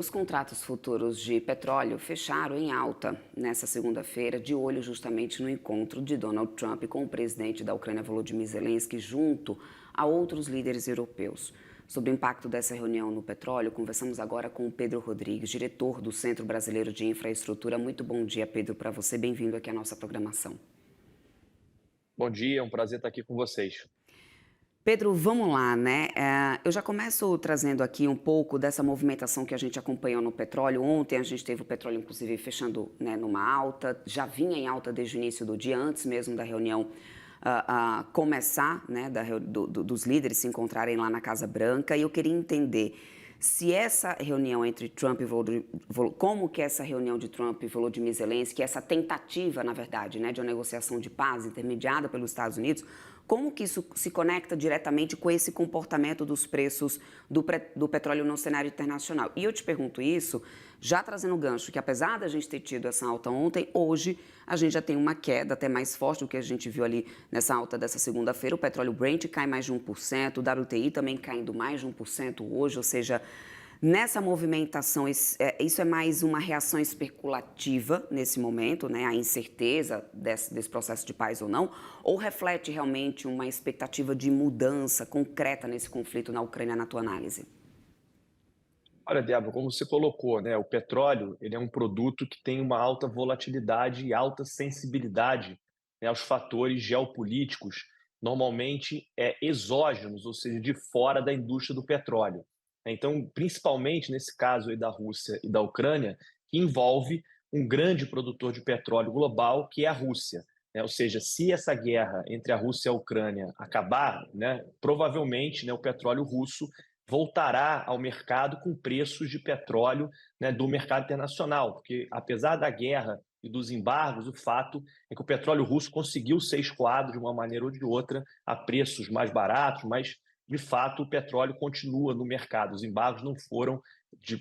Os contratos futuros de petróleo fecharam em alta nesta segunda-feira, de olho justamente no encontro de Donald Trump com o presidente da Ucrânia, Volodymyr Zelensky, junto a outros líderes europeus. Sobre o impacto dessa reunião no petróleo, conversamos agora com o Pedro Rodrigues, diretor do Centro Brasileiro de Infraestrutura. Muito bom dia, Pedro, para você. Bem-vindo aqui à nossa programação. Bom dia, é um prazer estar aqui com vocês. Pedro, vamos lá, né? Eu já começo trazendo aqui um pouco dessa movimentação que a gente acompanhou no petróleo. Ontem a gente teve o petróleo, inclusive, fechando, né, numa alta, já vinha em alta desde o início do dia, antes mesmo da reunião começar, né, dos líderes se encontrarem lá na Casa Branca. E eu queria entender se essa reunião entre Trump e como que essa reunião de Trump e Volodymyr Zelensky, essa tentativa, na verdade, né, de uma negociação de paz intermediada pelos Estados Unidos, como que isso se conecta diretamente com esse comportamento dos preços do petróleo no cenário internacional? E eu te pergunto isso, já trazendo o gancho, que apesar da gente ter tido essa alta ontem, hoje a gente já tem uma queda até mais forte do que a gente viu ali nessa alta dessa segunda-feira. O petróleo Brent cai mais de 1%, o WTI também caindo mais de 1% hoje, ou seja, nessa movimentação, isso é mais uma reação especulativa nesse momento, né? A incerteza desse processo de paz ou reflete realmente uma expectativa de mudança concreta nesse conflito na Ucrânia, na tua análise? Olha, Débora, como você colocou, né, o petróleo ele é um produto que tem uma alta volatilidade e alta sensibilidade, né, aos fatores geopolíticos, normalmente exógenos, ou seja, de fora da indústria do petróleo. Então, principalmente nesse caso aí da Rússia e da Ucrânia, que envolve um grande produtor de petróleo global, que é a Rússia. Né? Ou seja, se essa guerra entre a Rússia e a Ucrânia acabar, né, provavelmente, né, o petróleo russo voltará ao mercado com preços de petróleo, né, do mercado internacional, porque apesar da guerra e dos embargos, o fato é que o petróleo russo conseguiu ser escoado de uma maneira ou de outra a preços mais baratos, mas de fato o petróleo continua no mercado. Os embargos não foram de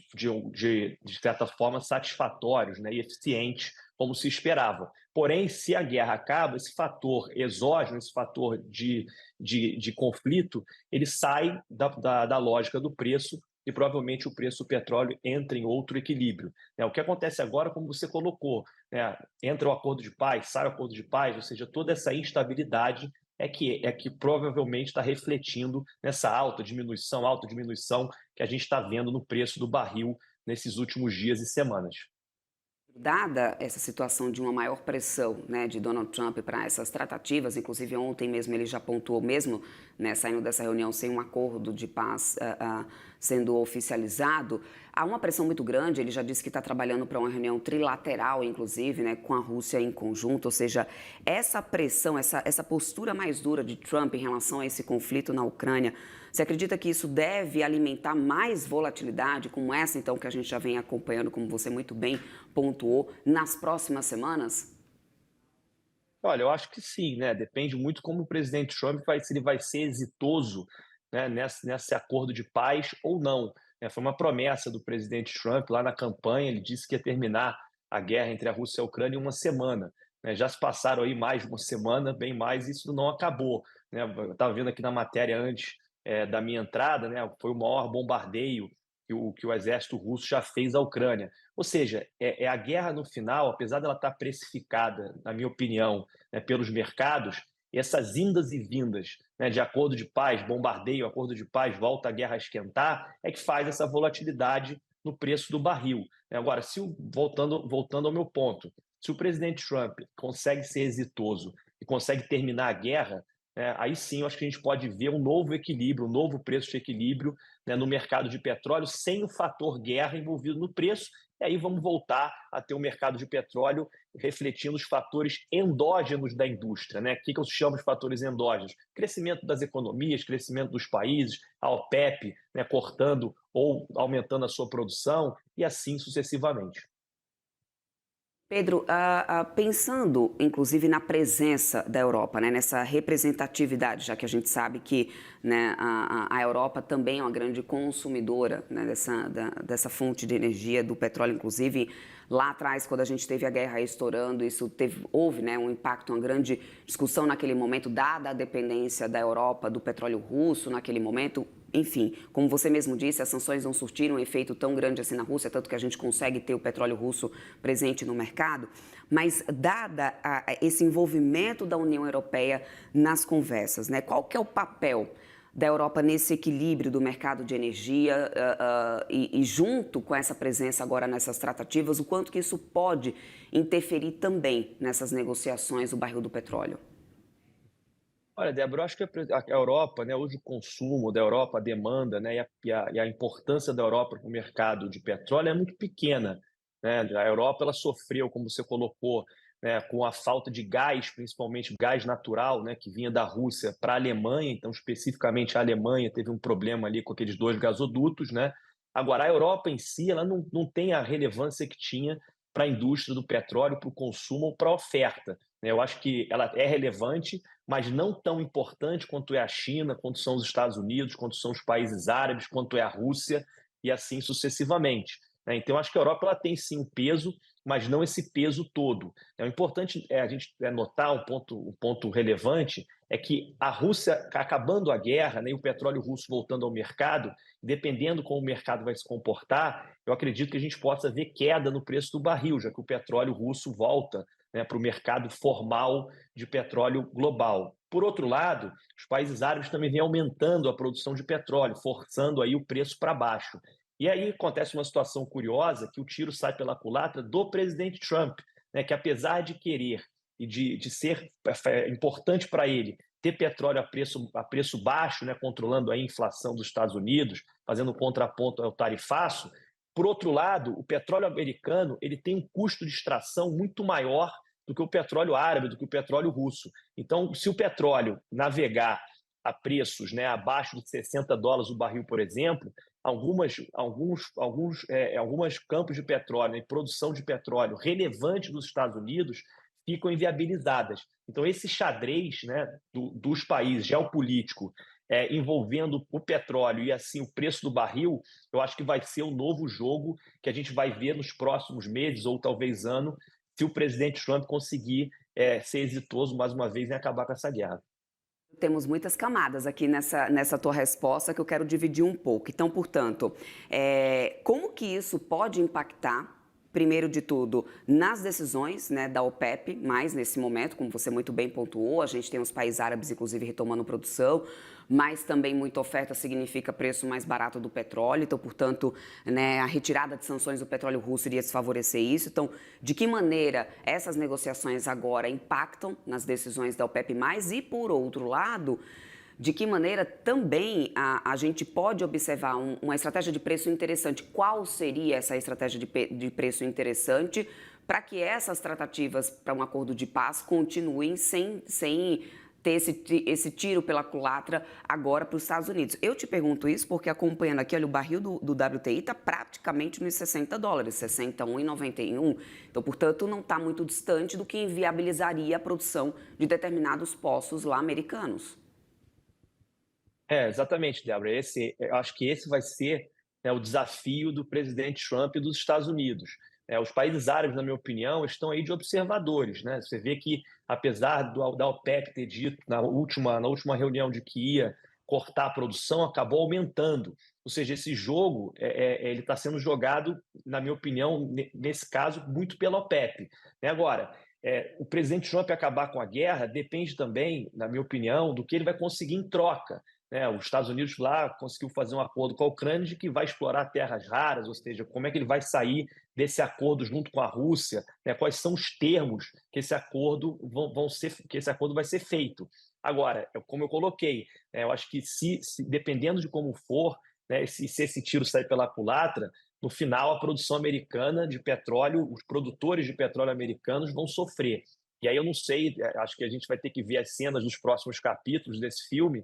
certa forma satisfatórios, né, e eficientes como se esperava. Porém, se a guerra acaba, esse fator exógeno, esse fator de conflito, ele sai da lógica do preço e provavelmente o preço do petróleo entra em outro equilíbrio. Né? O que acontece agora, como você colocou, né? Entra o acordo de paz, sai o acordo de paz, ou seja, toda essa instabilidade é que provavelmente está refletindo nessa alta diminuição que a gente está vendo no preço do barril nesses últimos dias e semanas. Dada essa situação de uma maior pressão, né, de Donald Trump para essas tratativas, inclusive ontem mesmo ele já pontuou mesmo, né, saindo dessa reunião sem um acordo de paz sendo oficializado, há uma pressão muito grande. Ele já disse que está trabalhando para uma reunião trilateral, inclusive, né, com a Rússia em conjunto, ou seja, essa pressão, essa postura mais dura de Trump em relação a esse conflito na Ucrânia, você acredita que isso deve alimentar mais volatilidade, como essa então que a gente já vem acompanhando, como você muito bem pontuou, nas próximas semanas? Olha, eu acho que sim, né? Depende muito como o presidente Trump vai, se ele vai ser exitoso, né, nesse acordo de paz ou não. Né? Foi uma promessa do presidente Trump lá na campanha, ele disse que ia terminar a guerra entre a Rússia e a Ucrânia em uma semana. Né? Já se passaram aí mais de uma semana, bem mais, e isso não acabou. Né? Eu estava vendo aqui na matéria antes da minha entrada, né? Foi o maior bombardeio que o exército russo já fez à Ucrânia. Ou seja, é a guerra no final, apesar dela estar precificada, na minha opinião, né, pelos mercados, essas indas e vindas, né, de acordo de paz, bombardeio, acordo de paz, volta a guerra a esquentar, é que faz essa volatilidade no preço do barril. Agora, voltando ao meu ponto, se o presidente Trump consegue ser exitoso e consegue terminar a guerra, né, aí sim eu acho que a gente pode ver um novo equilíbrio, um novo preço de equilíbrio, né, no mercado de petróleo, sem o fator guerra envolvido no preço. E aí vamos voltar a ter um mercado de petróleo refletindo os fatores endógenos da indústria. Né? O que eu chamo de fatores endógenos? Crescimento das economias, crescimento dos países, a OPEP, né, cortando ou aumentando a sua produção e assim sucessivamente. Pedro, pensando inclusive na presença da Europa, né, nessa representatividade, já que a gente sabe que, né, a Europa também é uma grande consumidora, né, dessa fonte de energia, do petróleo, inclusive lá atrás, quando a gente teve a guerra estourando, houve, né, um impacto, uma grande discussão naquele momento, dada a dependência da Europa do petróleo russo naquele momento. enfim, como você mesmo disse, as sanções não surtiram um efeito tão grande assim na Rússia, tanto que a gente consegue ter o petróleo russo presente no mercado, mas dada esse envolvimento da União Europeia nas conversas, né, qual que é o papel da Europa nesse equilíbrio do mercado de energia e junto com essa presença agora nessas tratativas, o quanto que isso pode interferir também nessas negociações do barril do petróleo? Olha, Débora, eu acho que a Europa, né, hoje o consumo da Europa, a demanda, né, e a importância da Europa para o mercado de petróleo é muito pequena, né? A Europa ela sofreu, como você colocou, né, com a falta de gás, principalmente gás natural, né, que vinha da Rússia para a Alemanha. Então, especificamente a Alemanha teve um problema ali com aqueles dois gasodutos, né? Agora, a Europa em si, ela não tem a relevância que tinha para a indústria do petróleo, para o consumo ou para a oferta, né? Eu acho que ela é relevante, mas não tão importante quanto é a China, quanto são os Estados Unidos, quanto são os países árabes, quanto é a Rússia e assim sucessivamente, né? Então, acho que a Europa ela tem sim um peso, mas não esse peso todo. O importante é a gente notar um ponto relevante é que a Rússia acabando a guerra, né, e o petróleo russo voltando ao mercado, dependendo como o mercado vai se comportar, eu acredito que a gente possa ver queda no preço do barril, já que o petróleo russo volta, né, para o mercado formal de petróleo global. Por outro lado, os países árabes também vêm aumentando a produção de petróleo, forçando aí o preço para baixo. E aí acontece uma situação curiosa que o tiro sai pela culatra do presidente Trump, né, que apesar de querer e de ser importante para ele ter petróleo a preço baixo, né, controlando a inflação dos Estados Unidos, fazendo contraponto ao tarifaço, por outro lado, o petróleo americano ele tem um custo de extração muito maior do que o petróleo árabe, do que o petróleo russo. Então, se o petróleo navegar a preços, né, abaixo de US$ 60 o barril, por exemplo, algumas campos de petróleo e produção de petróleo relevante dos Estados Unidos ficam inviabilizadas. Então, esse xadrez, né, dos países geopolítico envolvendo o petróleo e assim o preço do barril, eu acho que vai ser o novo jogo que a gente vai ver nos próximos meses ou talvez ano, se o presidente Trump conseguir ser exitoso mais uma vez em acabar com essa guerra. Temos muitas camadas aqui nessa tua resposta que eu quero dividir um pouco. Então, portanto, como que isso pode impactar, primeiro de tudo, nas decisões, né, da OPEP, mais nesse momento, como você muito bem pontuou, a gente tem os países árabes, inclusive, retomando produção, mas também muita oferta significa preço mais barato do petróleo, então, portanto, né, a retirada de sanções do petróleo russo iria desfavorecer isso. Então, de que maneira essas negociações agora impactam nas decisões da OPEP+, e, por outro lado, de que maneira também a gente pode observar uma estratégia de preço interessante? Qual seria essa estratégia de preço interessante para que essas tratativas para um acordo de paz continuem sem ter esse tiro pela culatra agora para os Estados Unidos? Eu te pergunto isso porque acompanhando aqui, olha, o barril do WTI está praticamente nos US$ 60, 61,91. Então, portanto, não está muito distante do que inviabilizaria a produção de determinados poços lá americanos. Exatamente, Débora. Eu acho que esse vai ser, né, o desafio do presidente Trump e dos Estados Unidos. Os países árabes, na minha opinião, estão aí de observadores, né? Você vê que, apesar da OPEP ter dito na última reunião de que ia cortar a produção, acabou aumentando. Ou seja, esse jogo ele está sendo jogado, na minha opinião, nesse caso, muito pela OPEP. Agora, o presidente Trump acabar com a guerra depende também, na minha opinião, do que ele vai conseguir em troca, né? Os Estados Unidos lá conseguiu fazer um acordo com a Ucrânia de que vai explorar terras raras, ou seja, como é que ele vai sair desse acordo junto com a Rússia, né? Quais são os termos que esse acordo vai ser feito. Agora, como eu coloquei, eu acho que dependendo de como for, né, se esse tiro sair pela culatra, no final a produção americana de petróleo, os produtores de petróleo americanos vão sofrer. E aí eu não sei, acho que a gente vai ter que ver as cenas dos próximos capítulos desse filme,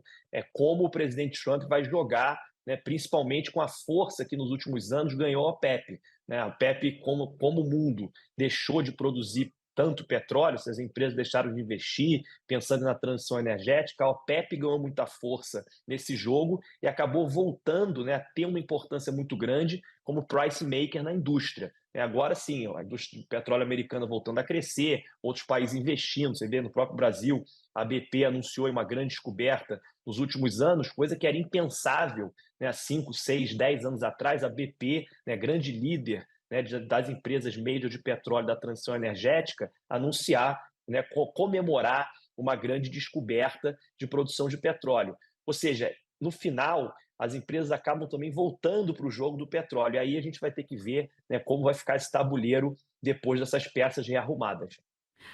como o presidente Trump vai jogar, né, principalmente com a força que nos últimos anos ganhou a OPEP. Né? A OPEP, como o mundo deixou de produzir tanto petróleo, se as empresas deixaram de investir, pensando na transição energética, a OPEP ganhou muita força nesse jogo e acabou voltando, né, a ter uma importância muito grande como price maker na indústria. Agora sim, a indústria do petróleo americana voltando a crescer, outros países investindo. Você vê no próprio Brasil, a BP anunciou uma grande descoberta nos últimos anos, coisa que era impensável, né, há 5, 6, 10 anos atrás. A BP, né, grande líder, né, das empresas major de petróleo da transição energética, anunciar, né, comemorar uma grande descoberta de produção de petróleo. Ou seja, no final, as empresas acabam também voltando para o jogo do petróleo. E aí a gente vai ter que ver, né, como vai ficar esse tabuleiro depois dessas peças rearrumadas.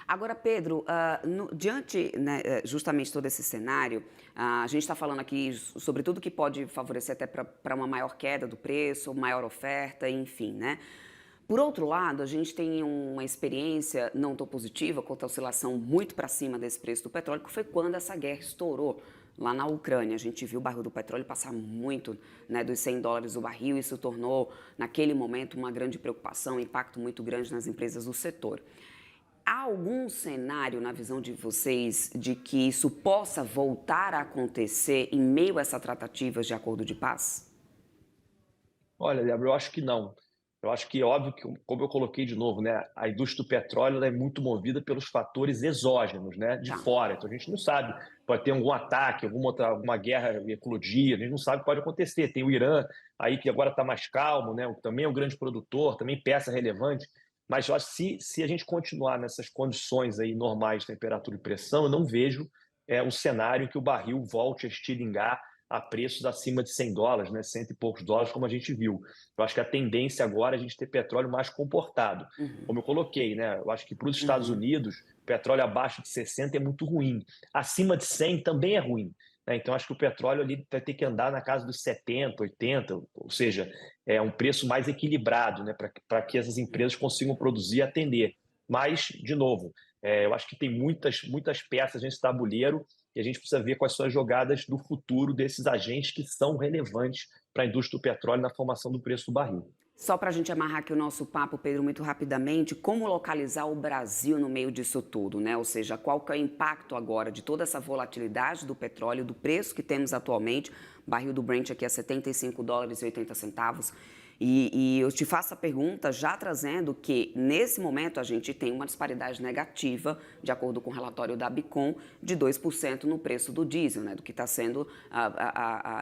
Agora, Pedro, diante, né, justamente todo esse cenário, a gente está falando aqui sobre tudo que pode favorecer até para uma maior queda do preço, maior oferta, enfim, né? Por outro lado, a gente tem uma experiência não tão positiva quanto a oscilação muito para cima desse preço do petróleo, que foi quando essa guerra estourou lá na Ucrânia. A gente viu o barril do petróleo passar muito, né, dos US$ 100 o barril, e isso tornou, naquele momento, uma grande preocupação, um impacto muito grande nas empresas do setor. Há algum cenário, na visão de vocês, de que isso possa voltar a acontecer em meio a essas tratativas de acordo de paz? Olha, Débora, eu acho que não. Eu acho que é óbvio que, como eu coloquei de novo, né, a indústria do petróleo ela é muito movida pelos fatores exógenos, né, de Tá. fora. Então a gente não sabe, pode ter algum ataque, alguma guerra eclodir, a gente não sabe o que pode acontecer. Tem o Irã aí que agora está mais calmo, né, também é um grande produtor, também peça relevante. Mas eu acho que se a gente continuar nessas condições aí normais de temperatura e pressão, eu não vejo um cenário que o barril volte a estilingar a preços acima de US$ 100, né, cento e poucos dólares, como a gente viu. Eu acho que a tendência agora é a gente ter petróleo mais comportado. Uhum. Como eu coloquei, né, eu acho que para os Estados Uhum. Unidos, petróleo abaixo de 60 é muito ruim. Acima de 100 também é ruim. Né? Então, acho que o petróleo ali vai ter que andar na casa dos 70, 80, ou seja, é um preço mais equilibrado, né, para que essas empresas consigam produzir e atender. Mas, de novo, eu acho que tem muitas peças nesse tabuleiro e a gente precisa ver quais são as jogadas do futuro desses agentes que são relevantes para a indústria do petróleo na formação do preço do barril. Só para a gente amarrar aqui o nosso papo, Pedro, muito rapidamente, como localizar o Brasil no meio disso tudo, né? Ou seja, qual que é o impacto agora de toda essa volatilidade do petróleo, do preço que temos atualmente, barril do Brent aqui a US$ 75,80. E eu te faço a pergunta já trazendo que, nesse momento, a gente tem uma disparidade negativa, de acordo com o relatório da Bicom, de 2% no preço do diesel, né, do que está sendo,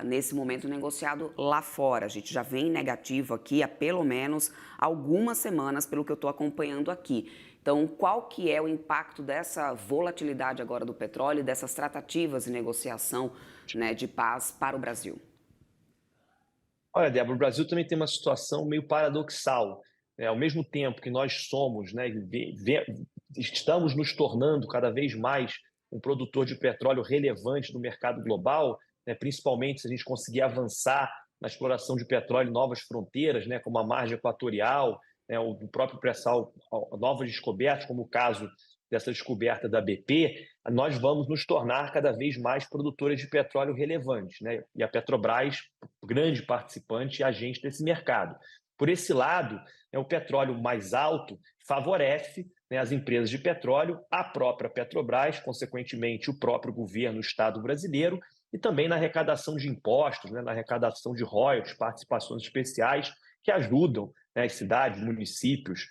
nesse momento, negociado lá fora. A gente já vem negativo aqui há pelo menos algumas semanas, pelo que eu estou acompanhando aqui. Então, qual que é o impacto dessa volatilidade agora do petróleo e dessas tratativas de negociação, né, de paz para o Brasil? Olha, Débora, o Brasil também tem uma situação meio paradoxal. Né? Ao mesmo tempo que nós somos, né, estamos nos tornando cada vez mais um produtor de petróleo relevante no mercado global, né, principalmente se a gente conseguir avançar na exploração de petróleo em novas fronteiras, né, como a margem equatorial, né, o próprio pré-sal, novas descobertas, como o caso dessa descoberta da BP, nós vamos nos tornar cada vez mais produtores de petróleo relevantes, né? E a Petrobras, grande participante e agente desse mercado. Por esse lado, o petróleo mais alto favorece, né, as empresas de petróleo, a própria Petrobras, consequentemente o próprio governo, o Estado brasileiro, e também na arrecadação de impostos, né, na arrecadação de royalties, participações especiais, que ajudam, né, as cidades, municípios,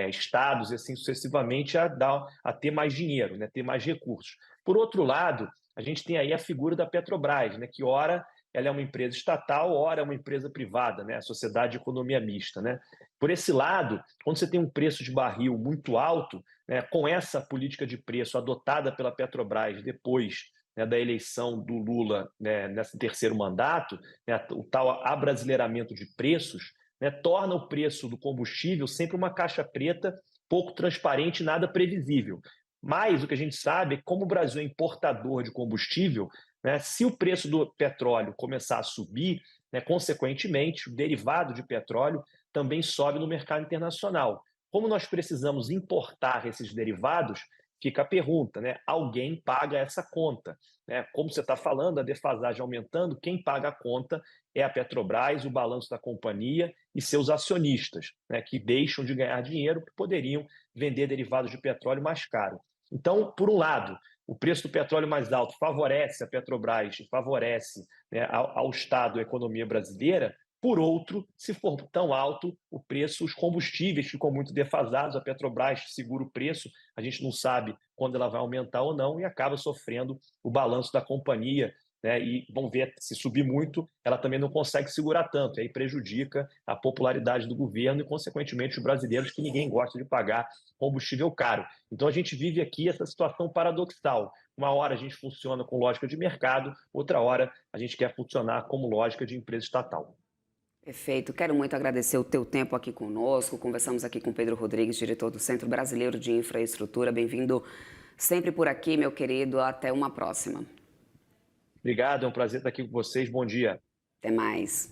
estados e assim sucessivamente a ter mais dinheiro, né, ter mais recursos. Por outro lado, a gente tem aí a figura da Petrobras, né, que ora ela é uma empresa estatal, ora é uma empresa privada, né, a sociedade de economia mista. Né? Por esse lado, quando você tem um preço de barril muito alto, né, com essa política de preço adotada pela Petrobras depois, né, da eleição do Lula, né, nesse terceiro mandato, né, o tal abrasileiramento de preços, né, torna o preço do combustível sempre uma caixa preta, pouco transparente e nada previsível. Mas o que a gente sabe é que, como o Brasil é importador de combustível, né, se o preço do petróleo começar a subir, né, consequentemente, o derivado de petróleo também sobe no mercado internacional. Como nós precisamos importar esses derivados, fica a pergunta, né? Alguém paga essa conta. Né? Como você está falando, a defasagem aumentando, quem paga a conta é a Petrobras, o balanço da companhia e seus acionistas, né? Que deixam de ganhar dinheiro porque poderiam vender derivados de petróleo mais caro. Então, por um lado, o preço do petróleo mais alto favorece a Petrobras, favorece, né, ao Estado, a economia brasileira, Por outro, se for tão alto o preço, os combustíveis ficam muito defasados, a Petrobras segura o preço, a gente não sabe quando ela vai aumentar ou não e acaba sofrendo o balanço da companhia, né? E vamos ver se subir muito, ela também não consegue segurar tanto, e aí prejudica a popularidade do governo e, consequentemente, os brasileiros que ninguém gosta de pagar combustível caro. Então a gente vive aqui essa situação paradoxal. Uma hora a gente funciona com lógica de mercado, outra hora a gente quer funcionar como lógica de empresa estatal. Perfeito. Quero muito agradecer o teu tempo aqui conosco. Conversamos aqui com Pedro Rodrigues, diretor do Centro Brasileiro de Infraestrutura. Bem-vindo sempre por aqui, meu querido. Até uma próxima. Obrigado, é um prazer estar aqui com vocês. Bom dia. Até mais.